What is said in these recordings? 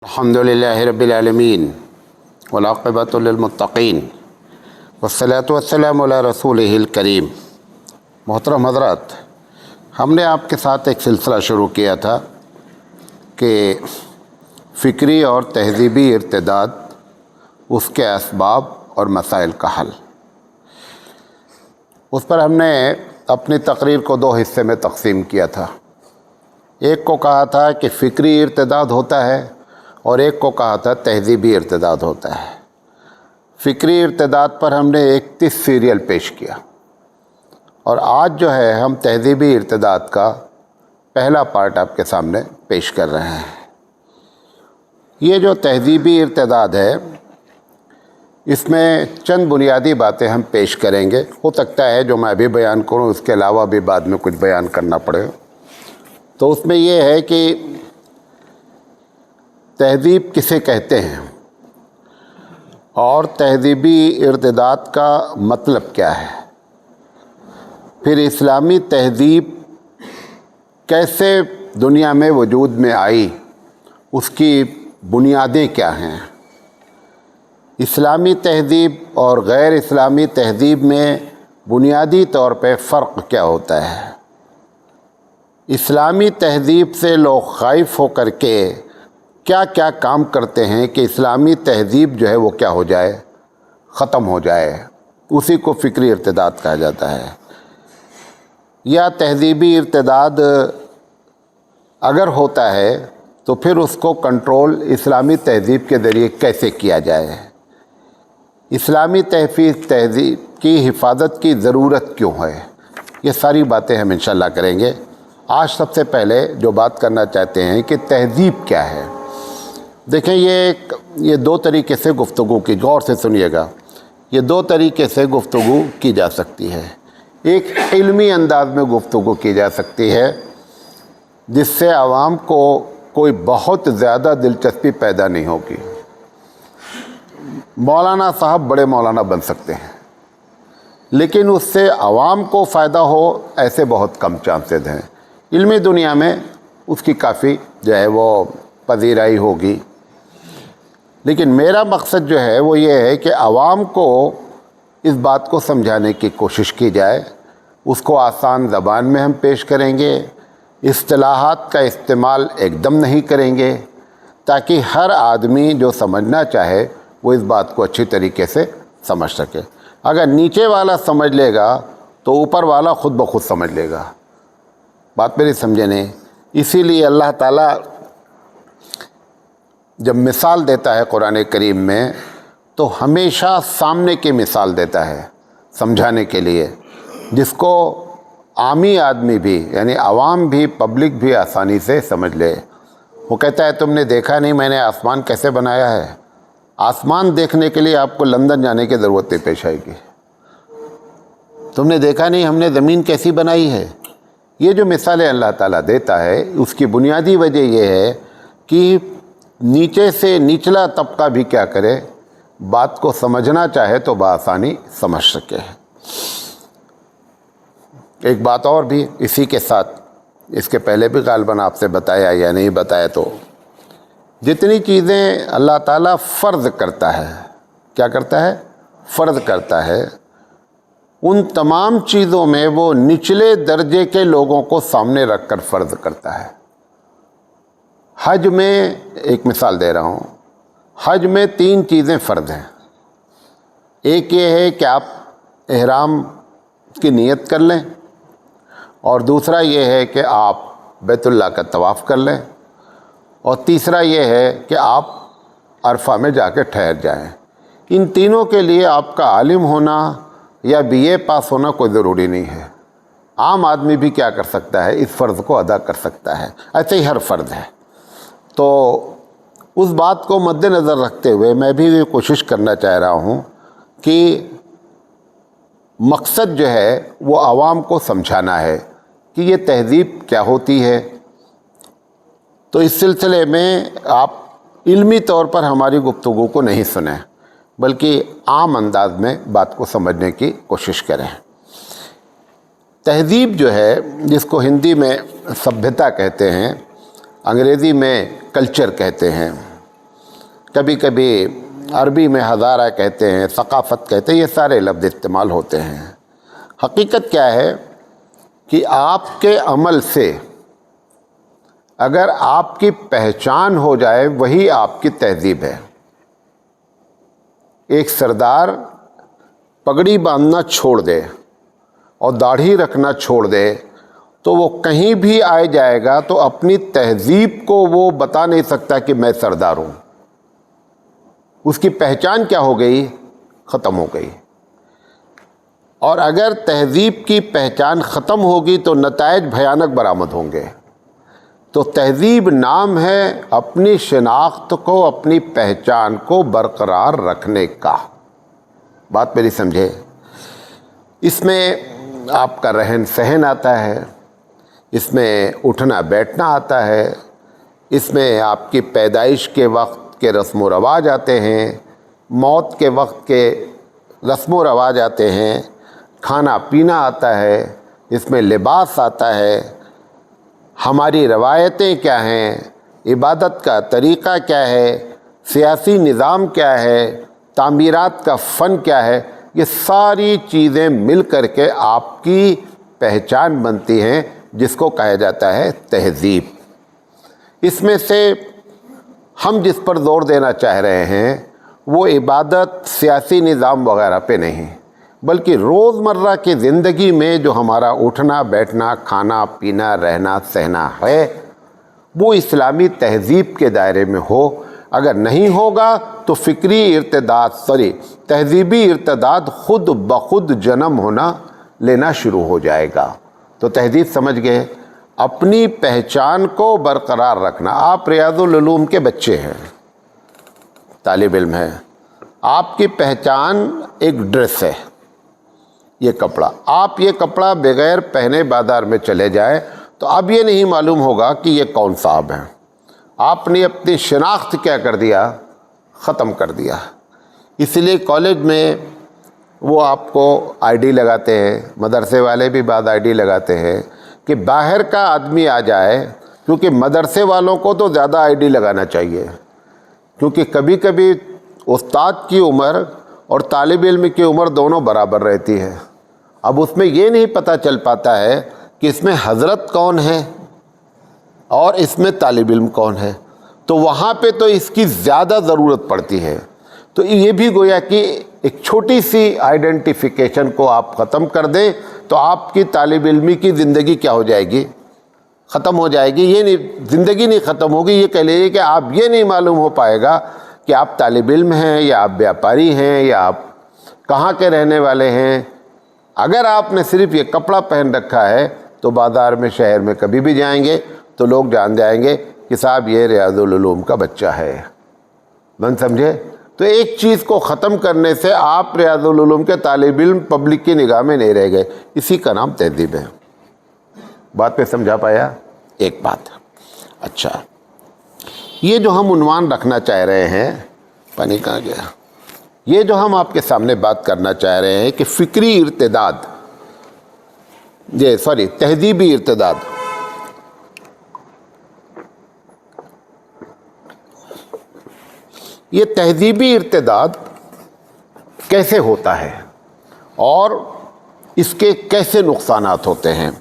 अल्हम्दुलिल्लाहि रब्बिल आलमीन वल्आक़िबतु लिल्मुत्तक़ीन वस्सलातु वस्सलामु अला रसूलिहिल करीम। मोहतरम हज़रात, हमने आपके साथ एक सिलसिला शुरू किया था कि फ़िक्री और तहज़ीबी इर्तिदाद, उसके असबाब और मसाइल का हल। उस पर हमने अपनी तकरीर को दो हिस्से में तक़सीम किया था। एक को कहा था कि फ़िक्री इर्तिदाद होता है और एक को कहा था तहज़ीबी इर्तिदाद होता है। फ़िक्री इर्तिदाद पर हमने 31 सीरियल पेश किया और आज जो है हम तहज़ीबी इर्तिदाद का पहला पार्ट आपके सामने पेश कर रहे हैं। ये जो तहज़ीबी इर्तिदाद है, इसमें चंद बुनियादी बातें हम पेश करेंगे। हो सकता है जो मैं अभी बयान करूँ उसके अलावा भी बाद में कुछ बयान करना पड़े। तो उसमें ये है कि तहज़ीब किसे कहते हैं और तहज़ीबी इर्तिदाद का मतलब क्या है, फिर इस्लामी तहज़ीब कैसे दुनिया में वजूद में आई, उसकी बुनियादें क्या हैं, इस्लामी तहज़ीब और गैर इस्लामी तहज़ीब में बुनियादी तौर पे फ़र्क क्या होता है, इस्लामी तहज़ीब से लोग ख़ाइफ़ होकर के क्या क्या काम करते हैं कि इस्लामी तहज़ीब जो है वो क्या हो जाए, ख़त्म हो जाए। उसी को फ़िक्री इर्तिदाद कहा जाता है। या तहज़ीबी इर्तिदाद अगर होता है तो फिर उसको कंट्रोल इस्लामी तहज़ीब के ज़रिए कैसे किया जाए, इस्लामी तहज़ीब की हिफाजत की ज़रूरत क्यों है, ये सारी बातें हम इंशाअल्लाह करेंगे। आज सबसे पहले जो बात करना चाहते हैं कि तहज़ीब क्या है। देखें, ये दो तरीके से गुफ्तगू की, गौर से सुनिएगा, ये दो तरीके से गुफ्तगू की जा सकती है। एक इल्मी अंदाज में गुफ्तगू की जा सकती है जिससे आवाम को कोई बहुत ज़्यादा दिलचस्पी पैदा नहीं होगी। मौलाना साहब बड़े मौलाना बन सकते हैं, लेकिन उससे आवाम को फ़ायदा हो ऐसे बहुत कम चांसेस हैं। इल्मी दुनिया में उसकी काफ़ी जो है वो पजीराई होगी, लेकिन मेरा मकसद जो है वो ये है कि आवाम को इस बात को समझाने की कोशिश की जाए। उसको आसान ज़बान में हम पेश करेंगे, इस्तिलाहात का इस्तेमाल एकदम नहीं करेंगे, ताकि हर आदमी जो समझना चाहे वो इस बात को अच्छी तरीके से समझ सके। अगर नीचे वाला समझ लेगा तो ऊपर वाला ख़ुद ब खुद समझ लेगा। बात मेरी समझे नहीं। इसीलिए अल्लाह ताला जब मिसाल देता है कुरान करीम में तो हमेशा सामने की मिसाल देता है समझाने के लिए, जिसको आमी आदमी भी यानी आवाम भी, पब्लिक भी आसानी से समझ ले। वो कहता है तुमने देखा नहीं मैंने आसमान कैसे बनाया है। आसमान देखने के लिए आपको लंदन जाने की ज़रूरत नहीं पेश आएगी। तुमने देखा नहीं हमने ज़मीन कैसी बनाई है। ये जो मिसालें अल्लाह ताला देता है उसकी बुनियादी वजह यह है कि नीचे से निचला तबका भी क्या करे, बात को समझना चाहे तो बआसानी समझ सके। एक बात और भी इसी के साथ, इसके पहले भी गालबन आपसे बताया या नहीं बताया, तो जितनी चीज़ें अल्लाह ताला फ़र्ज़ करता है, क्या करता है, फ़र्ज़ करता है, उन तमाम चीज़ों में वो निचले दर्जे के लोगों को सामने रख कर फ़र्ज़ करता है। हज में एक मिसाल दे रहा हूँ, हज में 3 चीज़ें फ़र्ज़ हैं। एक ये है कि आप इहराम की नियत कर लें, और दूसरा ये है कि आप बैतुल्लाह का तवाफ़ कर लें, और तीसरा ये है कि आप अरफा में जाकर ठहर जाएं। इन तीनों के लिए आपका आलिम होना या BA पास होना कोई ज़रूरी नहीं है। आम आदमी भी क्या कर सकता है, इस फ़र्ज़ को अदा कर सकता है। ऐसे ही हर फ़र्ज़ है। तो उस बात को मद्देनज़र रखते हुए मैं भी कोशिश करना चाह रहा हूँ कि मकसद जो है वो आवाम को समझाना है कि ये तहज़ीब क्या होती है। तो इस सिलसिले में आप इल्मी तौर पर हमारी गुफ्तगू को नहीं सुनें, बल्कि आम अंदाज में बात को समझने की कोशिश करें। तहज़ीब जो है, जिसको हिंदी में सभ्यता कहते हैं, अंग्रेज़ी में कल्चर कहते हैं, کبھی کبھی عربی میں ہزارہ کہتے ہیں، ثقافت کہتے ہیں، یہ سارے لفظ استعمال ہوتے ہیں۔ حقیقت کیا ہے کہ آپ کے عمل سے اگر آپ کی پہچان ہو جائے وہی آپ کی تہذیب ہے۔ ایک سردار پگڑی باندھنا چھوڑ دے اور داڑھی رکھنا چھوڑ دے تو وہ کہیں بھی آئے جائے گا تو اپنی تہذیب کو وہ بتا نہیں سکتا کہ میں سردار ہوں۔ اس کی پہچان کیا ہو گئی؟ ختم ہو گئی۔ اور اگر تہذیب کی پہچان ختم ہوگی تو نتائج بھیانک برآمد ہوں گے۔ تو تہذیب نام ہے اپنی شناخت کو، اپنی پہچان کو برقرار رکھنے کا۔ بات میری سمجھے؟ اس میں آپ کا رہن سہن آتا ہے، اس میں اٹھنا بیٹھنا آتا ہے، اس میں آپ کی پیدائش کے وقت کے رسم و رواج آتے ہیں، موت کے وقت کے رسم و رواج آتے ہیں، کھانا پینا آتا ہے، اس میں لباس آتا ہے، ہماری روایتیں کیا ہیں، عبادت کا طریقہ کیا ہے، سیاسی نظام کیا ہے، تعمیرات کا فن کیا ہے، یہ ساری چیزیں مل کر کے آپ کی پہچان بنتی ہیں، جس کو کہا جاتا ہے تہذیب۔ اس میں سے ہم جس پر زور دینا چاہ رہے ہیں وہ عبادت، سیاسی نظام وغیرہ پہ نہیں، بلکہ روزمرہ کی زندگی میں جو ہمارا اٹھنا بیٹھنا، کھانا پینا، رہنا سہنا ہے وہ اسلامی تہذیب کے دائرے میں ہو۔ اگر نہیں ہوگا تو فکری ارتداد، تہذیبی ارتداد خود بخود جنم ہونا لینا شروع ہو جائے گا۔ تو تہذیب سمجھ گئے، اپنی پہچان کو برقرار رکھنا۔ آپ ریاض العلوم کے بچے ہیں، طالب علم ہیں، آپ کی پہچان ایک ڈریس ہے، یہ کپڑا۔ آپ یہ کپڑا بغیر پہنے بازار میں چلے جائیں تو اب یہ نہیں معلوم ہوگا کہ یہ کون صاحب ہیں۔ آپ نے اپنی شناخت کیا کر دیا؟ ختم کر دیا۔ اس لیے کالج میں وہ آپ کو آئی ڈی لگاتے ہیں، مدرسے والے بھی بعد آئی ڈی لگاتے ہیں کہ باہر کا آدمی آ جائے، کیونکہ مدرسے والوں کو تو زیادہ آئی ڈی لگانا چاہیے، کیونکہ کبھی کبھی استاد کی عمر اور طالب علم کی عمر دونوں برابر رہتی ہے۔ اب اس میں یہ نہیں پتہ چل پاتا ہے کہ اس میں حضرت کون ہے اور اس میں طالب علم کون ہے، تو وہاں پہ تو اس کی زیادہ ضرورت پڑتی ہے۔ تو یہ بھی گویا کہ ایک چھوٹی سی آئیڈینٹیفیکیشن کو آپ ختم کر دیں تو آپ کی طالب علمی کی زندگی کیا ہو جائے گی؟ ختم ہو جائے گی۔ یہ نہیں، زندگی نہیں ختم ہوگی، یہ کہہ لیجیے کہ آپ یہ نہیں معلوم ہو پائے گا کہ آپ طالب علم ہیں یا آپ بیاپاری ہیں یا آپ کہاں کے رہنے والے ہیں۔ اگر آپ نے صرف یہ کپڑا پہن رکھا ہے تو بازار میں، شہر میں کبھی بھی جائیں گے تو لوگ جان جائیں گے کہ صاحب یہ ریاض العلوم کا بچہ ہے۔ من سمجھے؟ تو ایک چیز کو ختم کرنے سے آپ ریاض العلوم کے طالب علم پبلک کی نگاہ میں نہیں رہ گئے، اسی کا نام تہذیب ہے۔ بات پہ سمجھا پایا؟ ایک بات۔ اچھا، یہ جو ہم عنوان رکھنا چاہ رہے ہیں، پانی کہاں گیا، یہ جو ہم آپ کے سامنے بات کرنا چاہ رہے ہیں کہ فکری ارتداد، تہذیبی ارتداد، یہ تہذیبی ارتداد کیسے ہوتا ہے اور اس کے کیسے نقصانات ہوتے ہیں؟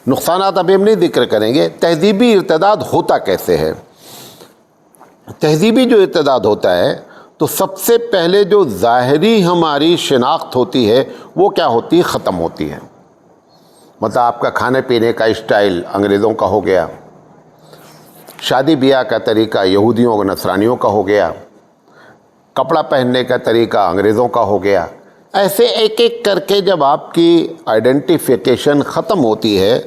نقصانات ابھی ہم نہیں ذکر کریں گے، تہذیبی ارتداد ہوتا کیسے ہے۔ تہذیبی جو ارتداد ہوتا ہے تو سب سے پہلے جو ظاہری ہماری شناخت ہوتی ہے وہ کیا ہوتی ہے؟ ختم ہوتی ہے۔ مطلب آپ کا کھانے پینے کا اسٹائل انگریزوں کا ہو گیا، شادی بیاہ کا طریقہ یہودیوں اور نصرانیوں کا ہو گیا، کپڑا پہننے کا طریقہ انگریزوں کا ہو گیا۔ ایسے ایک ایک کر کے جب آپ کی آئیڈینٹیفیکیشن ختم ہوتی ہے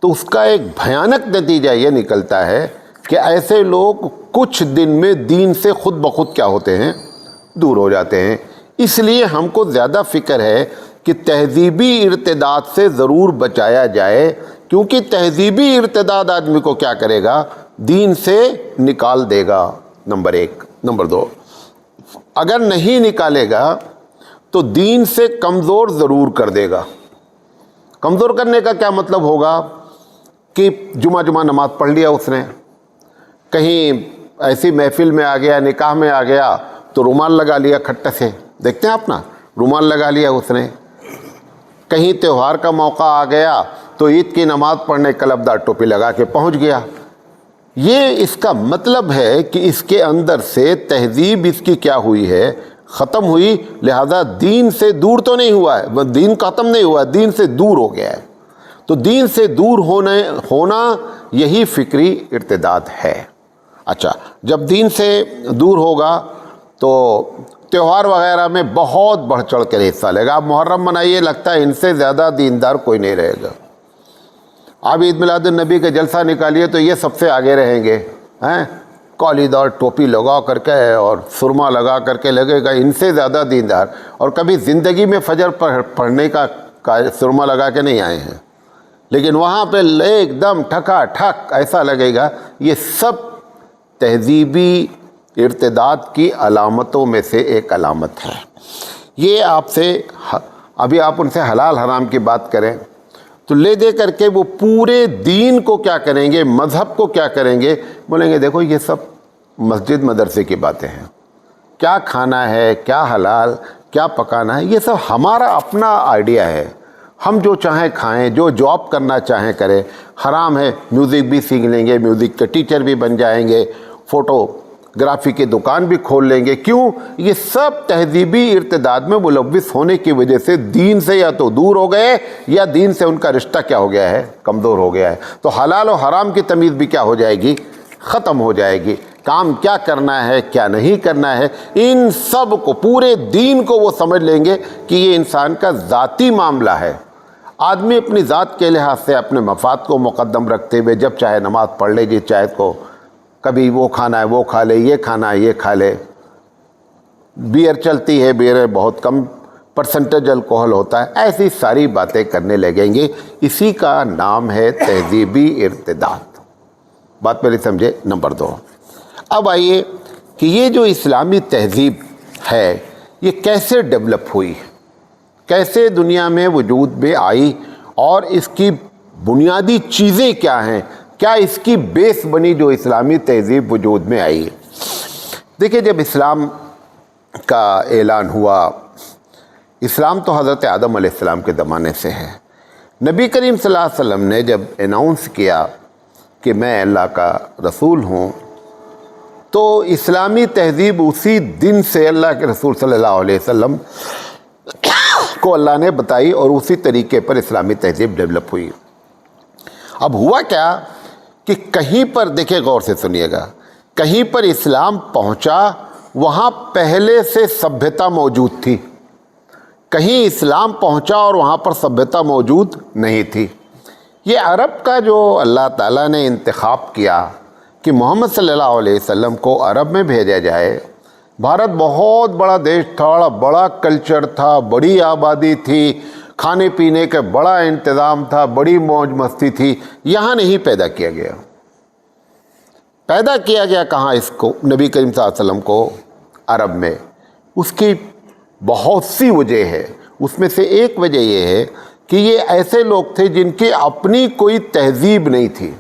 تو اس کا ایک بھیانک نتیجہ یہ نکلتا ہے کہ ایسے لوگ کچھ دن میں دین سے خود بخود کیا ہوتے ہیں؟ دور ہو جاتے ہیں۔ اس لیے ہم کو زیادہ فکر ہے کہ تہذیبی ارتداد سے ضرور بچایا جائے، کیونکہ تہذیبی ارتداد آدمی کو کیا کرے گا؟ دین سے نکال دے گا، نمبر ایک۔ نمبر دو، اگر نہیں نکالے گا تو دین سے کمزور ضرور کر دے گا۔ کمزور کرنے کا کیا مطلب ہوگا کہ جمعہ نماز پڑھ لیا اس نے، کہیں ऐसी महफिल में आ गया, निकाह में आ गया तो रुमाल लगा लिया खट्टे से, देखते हैं आप ना, रुमाल लगा लिया उसने। कहीं त्यौहार का मौका आ गया तो ईद की नमाज़ पढ़ने कलबदार टोपी लगा के पहुंच गया। ये इसका मतलब है कि इसके अंदर से तहजीब इसकी क्या हुई है, ख़त्म हुई। लिहाजा दीन से दूर तो नहीं हुआ है, दीन ख़त्म नहीं हुआ, दीन से दूर हो गया है। तो दीन से दूर होना यही फ़िक्री इर्तिदाद है। अच्छा, जब दीन से दूर होगा तो त्यौहार वगैरह में बहुत बढ़ चढ़ कर हिस्सा लेगा। आप मुहर्रम मनाइए, लगता है इनसे ज़्यादा दीनदार कोई नहीं रहेगा। आप ईद मिलादुन्नबी का जलसा निकालिए तो ये सबसे आगे रहेंगे, हैं, कॉलीदार टोपी लगा करके और सुरमा लगा करके लगेगा इनसे ज़्यादा दीनदार। और कभी ज़िंदगी में फजर पढ़ने का सुरमा लगा के नहीं आए हैं, लेकिन वहाँ पे एकदम ठका ठक ऐसा लगेगा। ये सब तहजीबी इर्तिदाद की अलामतों में से एक अलामत है। ये आपसे अभी आप उनसे हलाल हराम की बात करें तो ले दे करके वो पूरे दीन को क्या करेंगे, मज़हब को क्या करेंगे, बोलेंगे देखो ये सब मस्जिद मदरसे की बातें हैं। क्या खाना है, क्या हलाल, क्या पकाना है, ये सब हमारा अपना आइडिया है। हम जो चाहें खाएं, जो जॉब करना चाहें करें। हराम है, म्यूज़िक भी सीख लेंगे, म्यूज़िक के टीचर भी बन जाएंगे, फ़ोटोग्राफी की दुकान भी खोल लेंगे। क्यों? ये सब तहजीबी इर्तिदाद में मुलव्विस होने की वजह से दीन से या तो दूर हो गए या दीन से उनका रिश्ता क्या हो गया है, कमज़ोर हो गया है। तो हलाल और हराम की तमीज़ भी क्या हो जाएगी, ख़त्म हो जाएगी। काम क्या करना है, क्या नहीं करना है, इन सब को, पूरे दीन को वो समझ लेंगे कि ये इंसान का ज़ाती मामला है। आदमी अपनी ज़ात के लिहाज से अपने मफाद को मुक़द्दम रखते हुए जब चाहे नमाज़ पढ़ ले, जिस चाहे को, कभी वो खाना है वो खा ले, ये खाना है ये खा ले। बियर चलती है, बियर में बहुत कम परसेंटेज अल्कोहल होता है, ऐसी सारी बातें करने लगेंगे। इसी का नाम है तहजीबी इर्तिदाद। बात मेरी समझे। नंबर 2, अब आइए कि ये जो इस्लामी तहजीब है ये कैसे डेवलप हुई, कैसे दुनिया में वजूद में आई और इसकी बुनियादी चीज़ें क्या हैं, क्या इसकी बेस बनी जो इस्लामी तहजीब वजूद में आई। देखिए, जब इस्लाम का ऐलान हुआ, इस्लाम तो हज़रत आदम अलैहिस्सलाम के ज़माने से है। नबी करीम सल्लल्लाहु अलैहि वसल्लम ने जब अनाउंस किया कि मैं अल्लाह का रसूल हूँ, तो इस्लामी तहजीब उसी दिन से अल्लाह के रसूल सल्लल्लाहु अलैहि वसल्लम को अल्लाह ने बताई और उसी तरीके पर इस्लामी तहजीब डेवलप हुई। अब हुआ क्या कि कहीं पर, देखिए गौर से सुनिएगा, कहीं पर इस्लाम पहुंचा वहाँ पहले से सभ्यता मौजूद थी, कहीं इस्लाम पहुंचा और वहाँ पर सभ्यता मौजूद नहीं थी। ये अरब का जो अल्लाह ताला ने इंतखाब किया कि मोहम्मद सल्लल्लाहु अलैहि वसल्लम को अरब में भेजा जाए। भारत बहुत बड़ा देश था, बड़ा कल्चर था, बड़ी आबादी थी, खाने पीने का बड़ा इंतज़ाम था, बड़ी मौज मस्ती थी। यहाँ नहीं पैदा किया गया। पैदा किया गया कहाँ इसको, नबी करीम सल्लल्लाहु अलैहि वसल्लम को अरब में। उसकी बहुत सी वजह है, उसमें से एक वजह ये है कि ये ऐसे लोग थे जिनकी अपनी कोई तहजीब नहीं थी,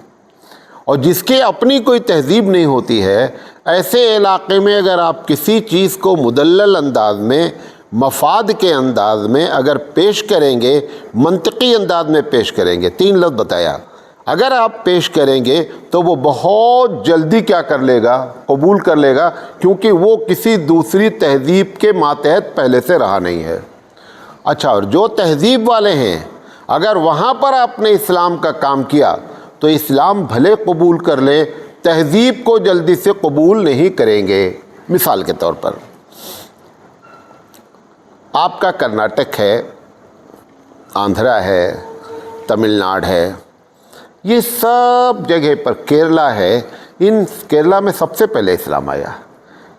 और जिसकी अपनी कोई तहजीब नहीं होती है, ऐसे इलाके में अगर आप किसी चीज़ को मुदल्लल अंदाज में, मफाद के अंदाज में अगर पेश करेंगे, मंतकी अंदाज में पेश करेंगे, 3 लफ्ज़ बताया, अगर आप पेश करेंगे तो वो बहुत जल्दी क्या कर लेगा, कबूल कर लेगा, क्योंकि वो किसी दूसरी तहजीब के मातहत पहले से रहा नहीं है। अच्छा, और जो तहजीब वाले हैं, अगर वहाँ पर आपने इस्लाम का काम किया तो इस्लाम भले कबूल कर ले, तहजीब को जल्दी से कबूल नहीं करेंगे। मिसाल के तौर पर आपका कर्नाटक है, आंध्रा है, तमिलनाडु है, ये सब जगह पर, केरला है, इन केरला में सबसे पहले इस्लाम आया।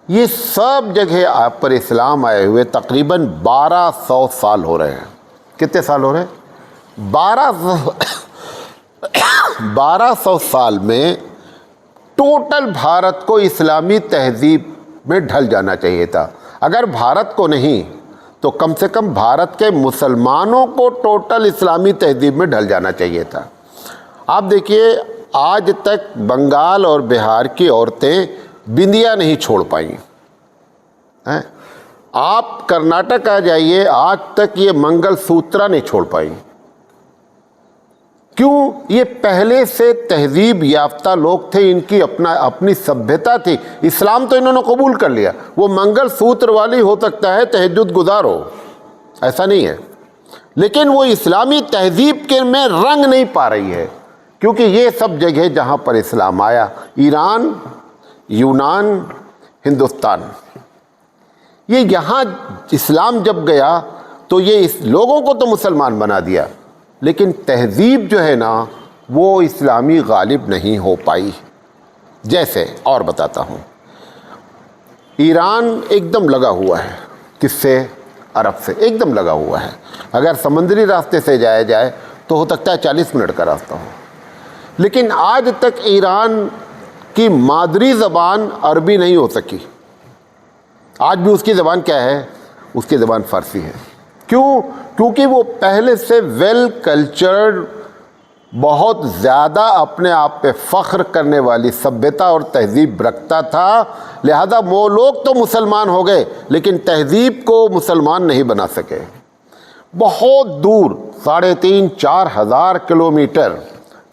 ये सब जगह आप पर इस्लाम आए हुए तकरीबन 1200 साल हो रहे हैं। कितने साल हो रहे हैं? 1200 साल में टोटल भारत को इस्लामी तहजीब में ढल जाना चाहिए था। अगर भारत को नहीं तो कम से कम भारत के मुसलमानों को टोटल इस्लामी तहजीब में ढल जाना चाहिए था। आप देखिए, आज तक बंगाल और बिहार की औरतें बिंदिया नहीं छोड़ पाई हैं। आप कर्नाटक आ जाइए, आज तक ये मंगल सूत्र नहीं छोड़ पाई। क्यों? ये पहले से तहजीब याफ्ता लोग थे, इनकी अपनी सभ्यता थी। इस्लाम तो इन्होंने कबूल कर लिया, वो मंगल सूत्र वाली हो सकता है तहज्जुद गुजार हो, ऐसा नहीं है, लेकिन वो इस्लामी तहजीब के में रंग नहीं पा रही है। क्योंकि ये सब जगह जहाँ पर इस्लाम आया, ईरान, यूनान, हिंदुस्तान, ये यहाँ इस्लाम जब गया तो ये इस लोगों को तो मुसलमान बना दिया, लेकिन तहजीब जो है ना वो इस्लामी गालिब नहीं हो पाई। जैसे और बताता हूँ, ईरान एकदम लगा हुआ है, किससे? अरब से एकदम लगा हुआ है। अगर समुद्री रास्ते से जाया जाए तो हो सकता है 40 मिनट का रास्ता हो, लेकिन आज तक ईरान की मादरी ज़बान अरबी नहीं हो सकी। आज भी उसकी ज़बान क्या है? उसकी ज़बान फ़ारसी है। क्यों? क्योंकि वो पहले से वेल कल्चर्ड, बहुत ज़्यादा अपने आप पे फ़ख्र करने वाली सभ्यता और तहजीब रखता था, लिहाजा वो लोग तो मुसलमान हो गए लेकिन तहजीब को मुसलमान नहीं बना सके। बहुत दूर 3,500-4 हज़ार किलोमीटर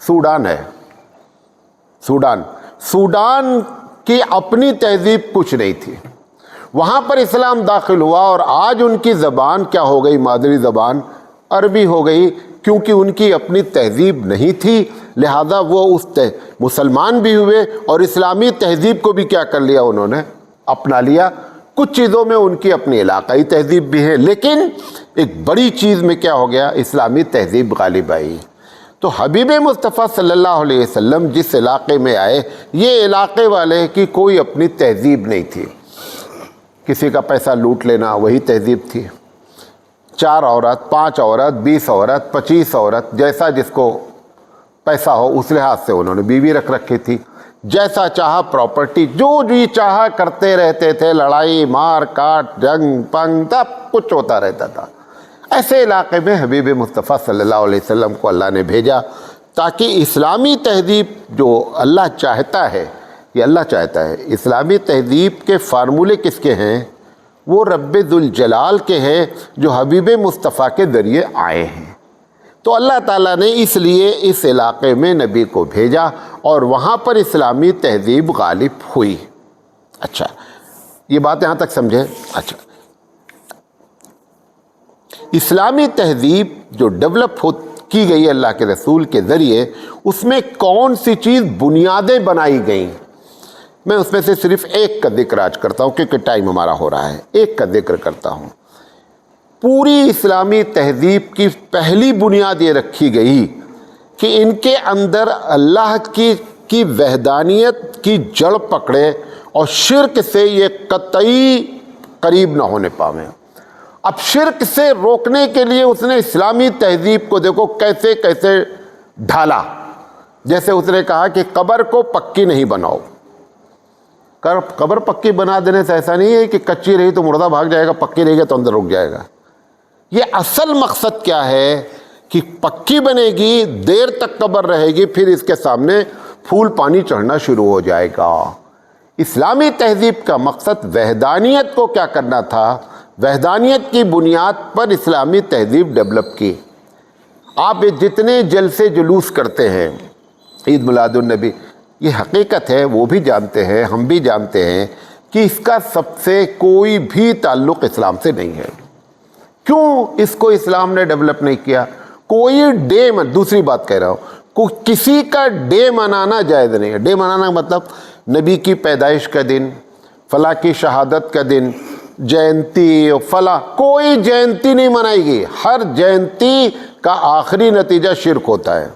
सूडान है। सूडान की अपनी तहजीब कुछ नहीं थी, वहाँ पर इस्लाम दाखिल हुआ और आज उनकी ज़बान क्या हो गई? मादरी ज़बान अरबी हो गई, क्योंकि उनकी अपनी तहजीब नहीं थी, लिहाजा वो मुसलमान भी हुए और इस्लामी तहजीब को भी क्या कर लिया? उन्होंने अपना लिया। कुछ चीज़ों में उनकी अपनी इलाकाई तहजीब भी है, लेकिन एक बड़ी चीज़ में क्या हो गया? इस्लामी तहजीब गालिब आई। तो हबीब मुस्तफ़ा सल्लल्लाहु अलैहि वसल्लम जिस इलाके में आए, ये इलाके वाले की कोई अपनी तहजीब नहीं थी। किसी का पैसा लूट लेना वही तहजीब थी। 4 औरत, 5 औरत, 20 औरत, 25 औरत, जैसा जिसको पैसा हो उस लिहाज से उन्होंने बीवी रख रखी थी। जैसा चाहा प्रॉपर्टी, जो जी चाहा करते रहते थे, लड़ाई मार काट जंग पंग सब कुछ होता रहता था। ऐसे इलाके में हबीब मुस्तफ़ा सल्लल्लाहु अलैहि वसल्लम को अल्लाह ने भेजा ताकि इस्लामी तहजीब जो अल्लाह चाहता है, ये अल्लाह चाहता है। इस्लामी तहजीब के फार्मूले किसके हैं? वो रब्बे जुल जलाल के हैं, जो हबीब मुस्तफ़ा के ज़रिए आए हैं। तो अल्लाह ताला ने इसलिए इस इलाके में नबी को भेजा और वहाँ पर इस्लामी तहजीब गालिब हुई। अच्छा, ये बात यहाँ तक समझे? अच्छा, इस्लामी तहजीब जो डेवलप की गई अल्लाह के रसूल के ज़रिए, उसमें कौन सी चीज़ बुनियादें बनाई गई? मैं उसमें से सिर्फ एक का जिक्र आज करता हूँ, क्योंकि टाइम हमारा हो रहा है। एक का जिक्र करता हूँ। पूरी इस्लामी तहजीब की पहली बुनियाद ये रखी गई कि इनके अंदर अल्लाह की वहदानियत की जड़ पकड़े और शिर्क से ये कतई करीब ना होने पावे। अब शिर्क से रोकने के लिए उसने इस्लामी तहजीब को देखो कैसे कैसे ढाला। जैसे उसने कहा कि कब्र को पक्की नहीं बनाओ। कब्र पक्की बना देने से ऐसा नहीं है कि कच्ची रही तो मुर्दा भाग जाएगा, पक्की रहेगी तो अंदर रुक जाएगा। ये असल मकसद क्या है कि पक्की बनेगी, देर तक कब्र रहेगी, फिर इसके सामने फूल पानी चढ़ना शुरू हो जाएगा। इस्लामी तहजीब का मकसद वहदानियत को क्या करना था? वहदानियत की बुनियाद पर इस्लामी तहजीब डेवलप की। आप जितने जलसे जुलूस करते हैं, ईद मिलादुन नबी, ये हकीकत है, वो भी जानते हैं, हम भी जानते हैं कि इसका सबसे कोई भी ताल्लुक़ इस्लाम से नहीं है। क्यों इसको इस्लाम ने डेवलप नहीं किया? कोई डे, दूसरी बात कह रहा हूँ, किसी का डे मनाना जायज़ नहीं है। डे मनाना मतलब नबी की पैदाइश का दिन, फला की शहादत का दिन, जयंती और फला, कोई जयंती नहीं मनाएगी। हर जयंती का आखिरी नतीजा शिर्क होता है।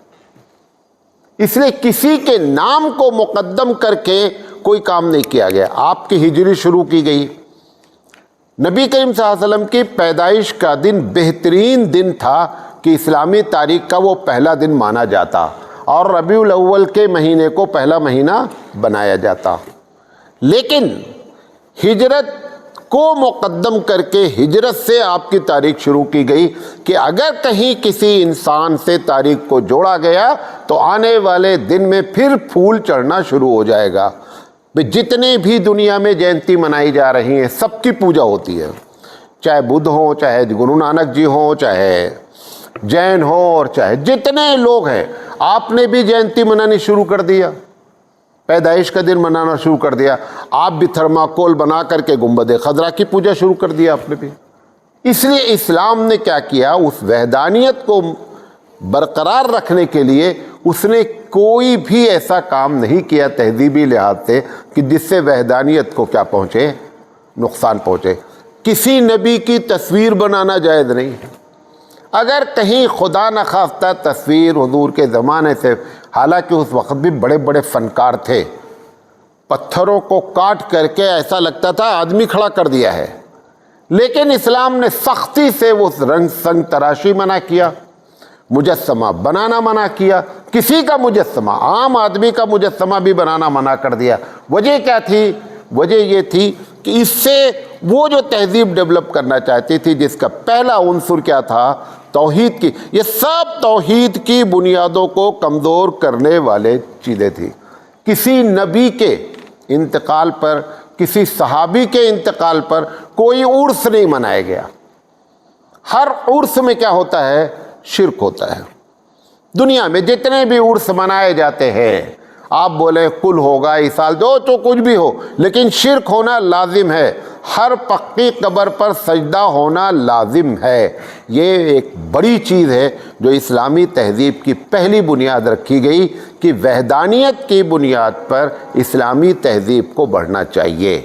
इसलिए किसी के नाम को मुकद्दम करके कोई काम नहीं किया गया। आपकी हिजरी शुरू की गई, नबी करीम सल्लल्लाहु अलैहि वसल्लम की पैदाइश का दिन बेहतरीन दिन था कि इस्लामी तारीख का वो पहला दिन माना जाता और रबीउल अव्वल के महीने को पहला महीना बनाया जाता। लेकिन हिजरत को मुकद्दम करके हिजरत से आपकी तारीख शुरू की गई कि अगर कहीं किसी इंसान से तारीख को जोड़ा गया तो आने वाले दिन में फिर फूल चढ़ना शुरू हो जाएगा। بھئی جتنے بھی دنیا میں جینتی منائی جا رہی ہیں سب کی پوجا ہوتی ہے، چاہے بدھ ہوں، چاہے گرو نانک جی ہوں، چاہے جین ہو، اور چاہے جتنے لوگ ہیں. آپ نے بھی جینتی منانی شروع کر دیا، پیدائش کا دن منانا شروع کر دیا. آپ بھی تھرماکول بنا کر کے گنبد خضرا کی پوجا شروع کر دیا آپ نے بھی. اس لیے اسلام نے کیا کیا، اس وحدانیت کو برقرار رکھنے کے لیے اس نے کوئی بھی ایسا کام نہیں کیا تہذیبی لحاظ سے کہ جس سے وحدانیت کو کیا پہنچے، نقصان پہنچے. کسی نبی کی تصویر بنانا جائز نہیں ہے. اگر کہیں خدا نخواستہ تصویر حضور کے زمانے سے، حالانکہ اس وقت بھی بڑے بڑے فنکار تھے، پتھروں کو کاٹ کر کے ایسا لگتا تھا آدمی کھڑا کر دیا ہے، لیکن اسلام نے سختی سے وہ رنگ سنگ تراشی منع کیا، مجسمہ بنانا منع کیا. کسی کا مجسمہ، عام آدمی کا مجسمہ بھی بنانا منع کر دیا. وجہ کیا تھی؟ وجہ یہ تھی کہ اس سے وہ جو تہذیب ڈیولپ کرنا چاہتی تھی، جس کا پہلا عنصر کیا تھا، توحید کی، یہ سب توحید کی بنیادوں کو کمزور کرنے والے چیزیں تھیں. کسی نبی کے انتقال پر، کسی صحابی کے انتقال پر کوئی عرس نہیں منایا گیا. ہر عرس میں کیا ہوتا ہے؟ شرک ہوتا ہے. دنیا میں جتنے بھی عرس منائے جاتے ہیں، آپ بولیں کل ہوگا اس سال جو تو کچھ بھی ہو، لیکن شرک ہونا لازم ہے. ہر پکی قبر پر سجدہ ہونا لازم ہے. یہ ایک بڑی چیز ہے جو اسلامی تہذیب کی پہلی بنیاد رکھی گئی کہ وحدانیت کی بنیاد پر اسلامی تہذیب کو بڑھنا چاہیے.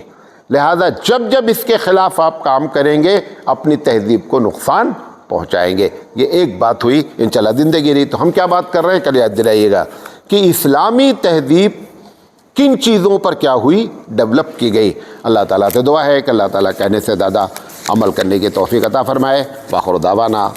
لہذا جب جب اس کے خلاف آپ کام کریں گے اپنی تہذیب کو نقصان پہنچائیں گے. یہ ایک بات ہوئی. انشاءاللہ زندگی رہی تو ہم کیا بات کر رہے ہیں کل یاد دلائیے گا کہ اسلامی تہذیب کن چیزوں پر کیا ہوئی، ڈیولپ کی گئی. اللہ تعالیٰ سے دعا ہے کہ اللہ تعالیٰ کہنے سے زیادہ عمل کرنے کی توفیق عطا فرمائے. وآخر دعوانا